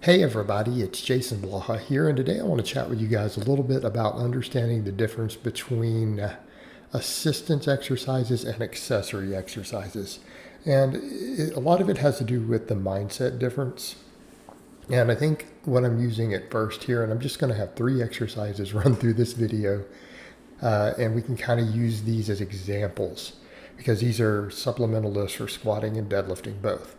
Hey everybody, it's Jason Blaha here, and today I want to chat with you guys a little bit about understanding the difference between assistance exercises and accessory exercises. And a lot of it has to do with the mindset difference. And I think what I'm using at first here, and I'm just going to have 3 exercises run through this video, and we can kind of use these as examples because these are supplemental lifts for squatting and deadlifting both.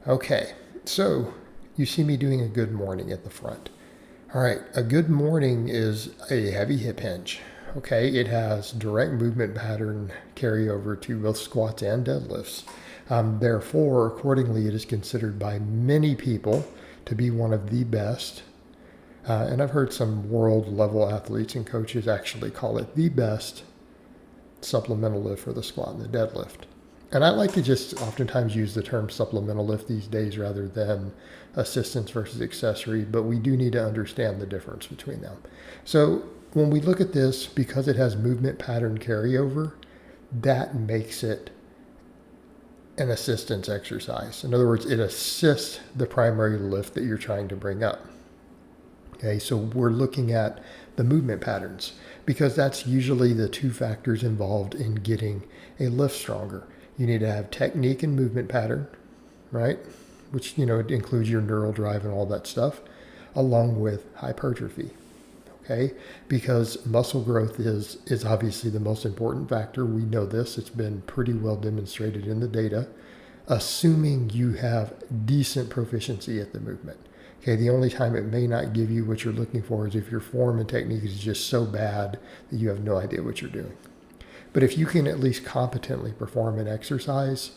Okay, so you see me doing a good morning at the front. All right, a good morning is a heavy hip hinge. Okay, it has direct movement pattern carryover to both squats and deadlifts. Therefore, accordingly, it is considered by many people to be one of the best. And I've heard some world level athletes and coaches actually call it the best supplemental lift for the squat and the deadlift. And I like to just oftentimes use the term supplemental lift these days rather than assistance versus accessory, but we do need to understand the difference between them. So when we look at this, because it has movement pattern carryover, that makes it an assistance exercise. In other words, it assists the primary lift that you're trying to bring up. Okay, so we're looking at the movement patterns because that's usually the 2 factors involved in getting a lift stronger. You need to have technique and movement pattern, right? Which, it includes your neural drive and all that stuff, along with hypertrophy, okay? Because muscle growth is obviously the most important factor. We know this. It's been pretty well demonstrated in the data, assuming you have decent proficiency at the movement. Okay, the only time it may not give you what you're looking for is if your form and technique is just so bad that you have no idea what you're doing. But if you can at least competently perform an exercise,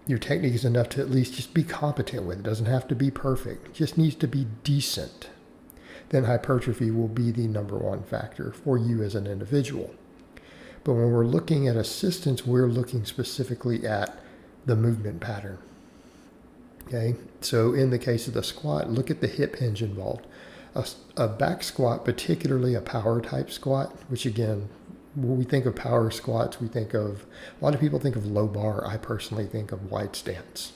your technique is enough to at least just be competent with it. It doesn't have to be perfect. It just needs to be decent. Then hypertrophy will be the number 1 factor for you as an individual. But when we're looking at assistance, we're looking specifically at the movement pattern. Okay, so in the case of the squat, look at the hip hinge involved. A back squat, particularly a power type squat, which again, when we think of power squats, a lot of people think of low bar. I personally think of wide stance.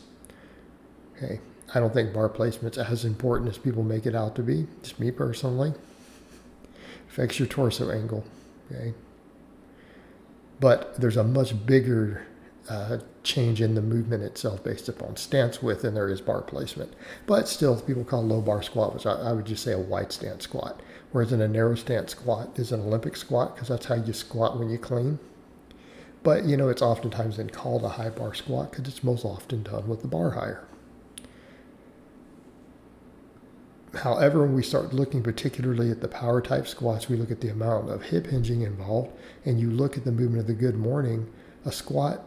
Okay, I don't think bar placement's as important as people make it out to be. Just me personally. Affects your torso angle. Okay, but there's a much bigger change in the movement itself based upon stance width than there is bar placement. But still, people call low bar squat, which I would just say a wide stance squat. Whereas in a narrow stance squat is an Olympic squat because that's how you squat when you clean. But, it's oftentimes then called a high bar squat because it's most often done with the bar higher. However, when we start looking particularly at the power type squats, we look at the amount of hip hinging involved, and you look at the movement of the good morning, a squat,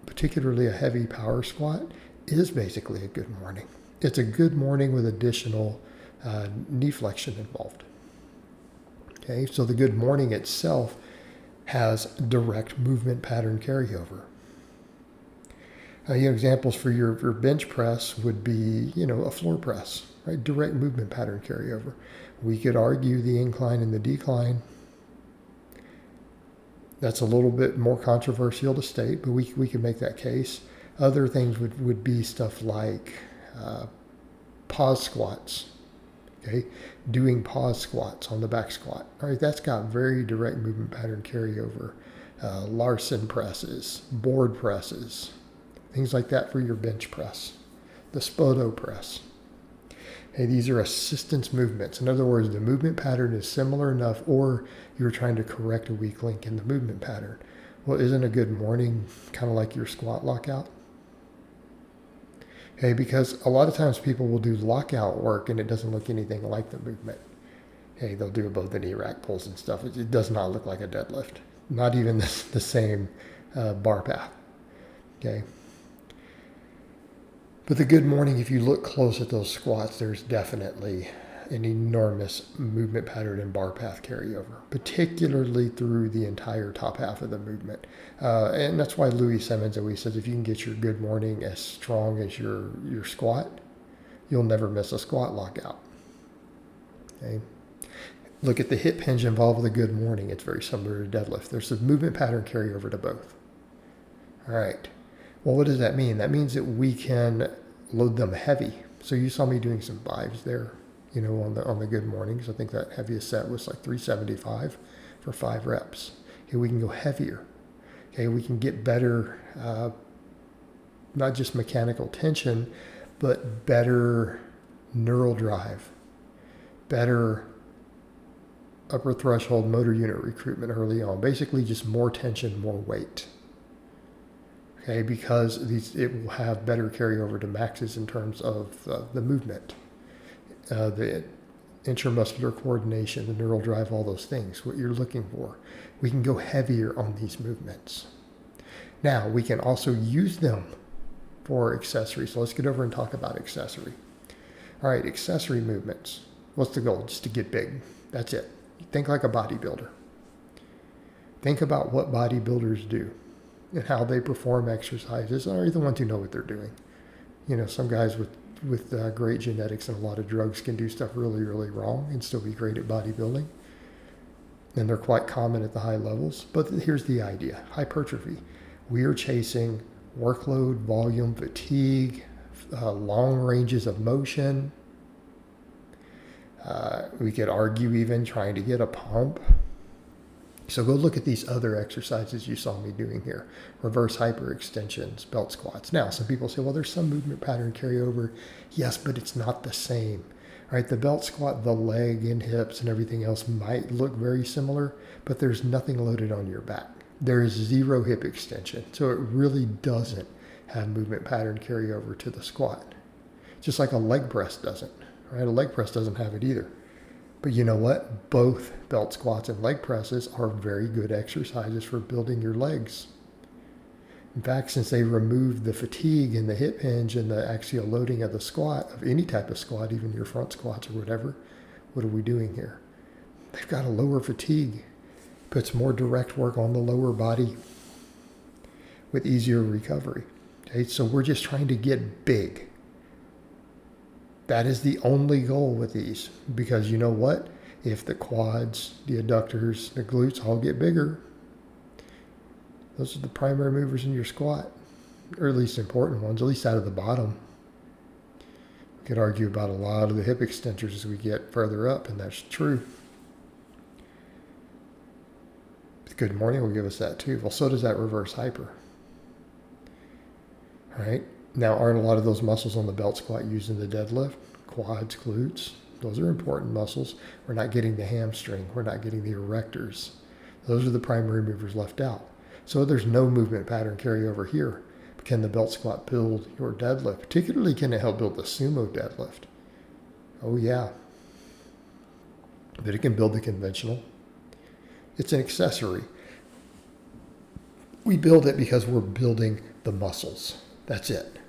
particularly a heavy power squat, is basically a good morning. It's a good morning with additional knee flexion involved. Okay, so the good morning itself has direct movement pattern carryover. Examples for your bench press would be, a floor press, right? Direct movement pattern carryover. We could argue the incline and the decline. That's a little bit more controversial to state, but we can make that case. Other things would be stuff like pause squats. Okay, doing pause squats on the back squat. All right, that's got very direct movement pattern carryover. Larson presses, board presses, things like that for your bench press. The Spoto press. Hey, these are assistance movements. In other words, the movement pattern is similar enough, or you're trying to correct a weak link in the movement pattern. Well, isn't a good morning kind of like your squat lockout? Okay, because a lot of times people will do lockout work and it doesn't look anything like the movement. Hey, they'll do above the knee rack pulls and stuff. It does not look like a deadlift. Not even the same bar path. Okay. But the good morning, if you look close at those squats, there's definitely an enormous movement pattern and bar path carryover, particularly through the entire top half of the movement. And that's why Louis Simmons always says if you can get your good morning as strong as your squat, you'll never miss a squat lockout. Okay. Look at the hip hinge involved with a good morning. It's very similar to deadlift. There's a movement pattern carryover to both. All right. Well, what does that mean? That means that we can load them heavy. So you saw me doing some fives there, on the good mornings. I think that heaviest set was like 375 for 5 reps. Okay, we can go heavier. Okay, we can get better, not just mechanical tension, but better neural drive, better upper threshold motor unit recruitment early on. Basically just more tension, more weight. Okay, because it will have better carryover to maxes in terms of the movement, the intramuscular coordination, the neural drive, all those things, what you're looking for. We can go heavier on these movements. Now, we can also use them for accessory. So let's get over and talk about accessory. All right, accessory movements. What's the goal? Just to get big. That's it. Think like a bodybuilder. Think about what bodybuilders do and how they perform exercises. Are the ones who know what they're doing. Some guys with great genetics and a lot of drugs can do stuff really, really wrong and still be great at bodybuilding. And they're quite common at the high levels. But here's the idea. Hypertrophy. We are chasing workload, volume, fatigue, long ranges of motion. We could argue even trying to get a pump. So go look at these other exercises you saw me doing here. Reverse hyperextensions, belt squats. Now, some people say, well, there's some movement pattern carryover. Yes, but it's not the same. Right? The belt squat, the leg and hips and everything else might look very similar, but there's nothing loaded on your back. There is 0 hip extension. So it really doesn't have movement pattern carryover to the squat. Just like a leg press doesn't. Right? A leg press doesn't have it either. But you know what? Both belt squats and leg presses are very good exercises for building your legs. In fact, since they removed the fatigue and the hip hinge and the axial loading of the squat, of any type of squat, even your front squats or whatever, what are we doing here? They've got a lower fatigue, puts more direct work on the lower body with easier recovery. Okay, so we're just trying to get big. That is the only goal with these, because you know what? If the quads, the adductors, the glutes all get bigger, those are the primary movers in your squat, or at least important ones, at least out of the bottom. We could argue about a lot of the hip extensors as we get further up, and that's true. Good morning will give us that too. Well, so does that reverse hyper. All right. Now, aren't a lot of those muscles on the belt squat used in the deadlift? Quads, glutes, those are important muscles. We're not getting the hamstring. We're not getting the erectors. Those are the primary movers left out. So there's no movement pattern carryover here. But can the belt squat build your deadlift? Particularly, can it help build the sumo deadlift? Oh, yeah. But it can build the conventional. It's an accessory. We build it because we're building the muscles. That's it.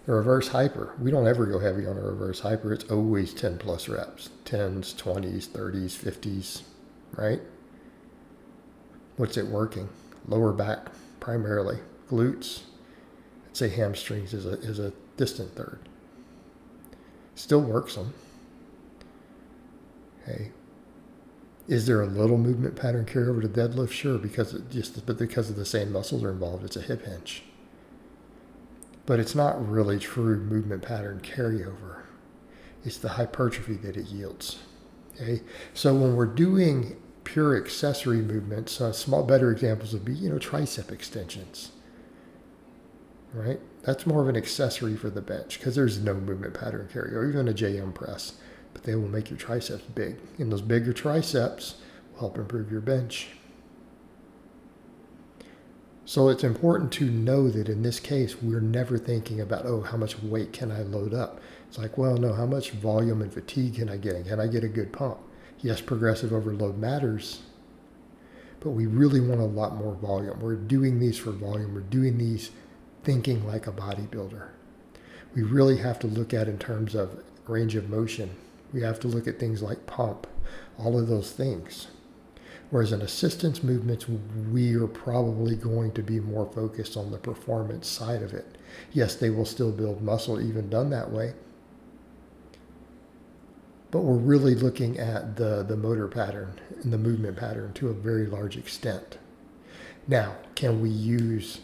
The reverse hyper, we don't ever go heavy on a reverse hyper. It's always 10 plus reps, 10s, 20s, 30s, 50s, right? What's it working? Lower back primarily. Glutes, I'd say hamstrings is a distant third. Still works them. Okay. Is there a little movement pattern carryover to deadlift? Sure, because of the same muscles are involved. It's a hip hinge. But it's not really true movement pattern carryover. It's the hypertrophy that it yields. Okay, so when we're doing pure accessory movements, better examples would be, tricep extensions. Right? That's more of an accessory for the bench because there's no movement pattern carryover, even a JM press. But they will make your triceps big. And those bigger triceps will help improve your bench. So it's important to know that in this case, we're never thinking about, how much weight can I load up? It's like, well, no, how much volume and fatigue can I get? And can I get a good pump? Yes, progressive overload matters, but we really want a lot more volume. We're doing these for volume. We're doing these thinking like a bodybuilder. We really have to look at in terms of range of motion. We have to look at things like pump, all of those things. Whereas in assistance movements, we are probably going to be more focused on the performance side of it. Yes, they will still build muscle even done that way. But we're really looking at the motor pattern and the movement pattern to a very large extent. Now, can we use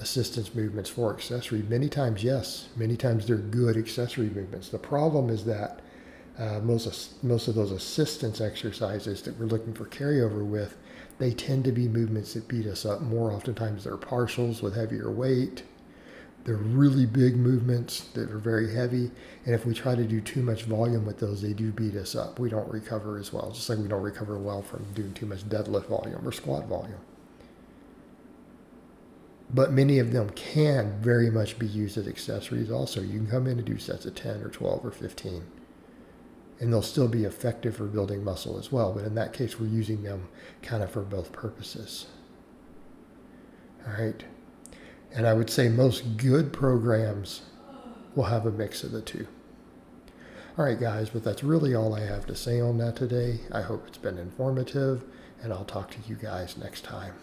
assistance movements for accessory? Many times, yes. Many times they're good accessory movements. The problem is that most of those assistance exercises that we're looking for carryover with, they tend to be movements that beat us up. More oftentimes they're partials with heavier weight. They're really big movements that are very heavy. And if we try to do too much volume with those, they do beat us up. We don't recover as well, just like we don't recover well from doing too much deadlift volume or squat volume. But many of them can very much be used as accessories also. You can come in and do sets of 10 or 12 or 15. And they'll still be effective for building muscle as well. But in that case, we're using them kind of for both purposes. All right. And I would say most good programs will have a mix of the two. All right, guys, but that's really all I have to say on that today. I hope it's been informative, and I'll talk to you guys next time.